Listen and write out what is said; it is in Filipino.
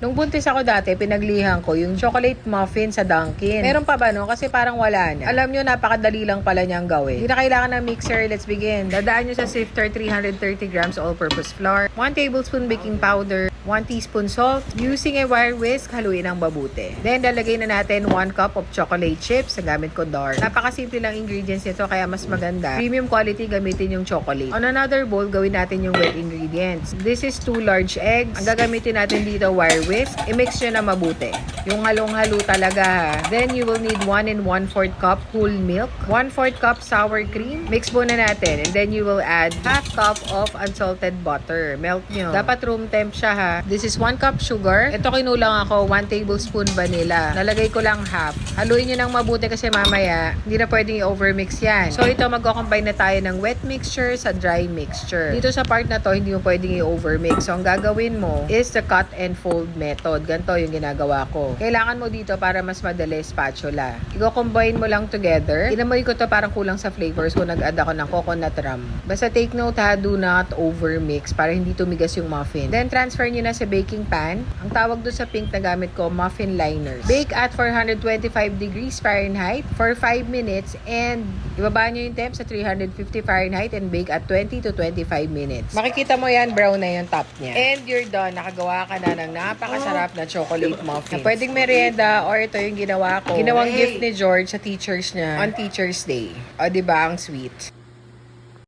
Nung buntis ako dati, pinaglihan ko yung chocolate muffin sa Dunkin'. Meron pa ba no? Kasi parang wala na. Alam nyo, napakadali lang pala niyang gawin. Hindi na kailangan ng mixer. Let's begin. Dadaan nyo sa sifter 330 grams all-purpose flour, 1 tablespoon baking powder, 1 teaspoon salt. Using a wire whisk, haluin ang mabuti. Then, lalagay na natin 1 cup of chocolate chips. Sa gamit ko dark. Napakasimple lang ingredients nito, kaya mas maganda. Premium quality, gamitin yung chocolate. On another bowl, gawin natin yung wet ingredients. This is 2 large eggs. Ang gagamitin natin dito, wire whisk. I-mix nyo na mabuti. Yung halong-halo talaga ha. Then, you will need 1 and 1/4 cup whole milk, 1/4 cup sour cream. Mix muna natin. And then, you will add half cup of unsalted butter. Melt nyo. Dapat room temp siya ha. This is 1 cup sugar. Ito kinulang ako, 1 tablespoon vanilla. Nalagay ko lang half. Haluin nyo ng mabuti kasi mamaya, hindi na pwedeng i-overmix yan. So, ito magko-combine na tayo ng wet mixture sa dry mixture. Dito sa part na to, hindi mo pwedeng i-overmix. So, ang gagawin mo is the cut and fold method. Ganito yung ginagawa ko. Kailangan mo dito para mas madali spatula. I-combine mo lang together. Inamoy ko to parang kulang sa flavors kung nag-add ako ng coconut rum. Basta take note ha, do not overmix para hindi tumigas yung muffin. Then, transfer nyo na sa baking pan. Ang tawag doon sa pink na gamit ko, muffin liners. Bake at 425 degrees Fahrenheit for 5 minutes and ibaba nyo yung temp sa 350 Fahrenheit and bake at 20 to 25 minutes. Makikita mo yan, brown na yung top niya. And you're done. Nakagawa ka na ng napakasarap na chocolate muffin. Na pwedeng merienda or ito yung ginawa ko. Ginawang gift ni George sa teachers niya on Teacher's Day. O, diba? Ang sweet.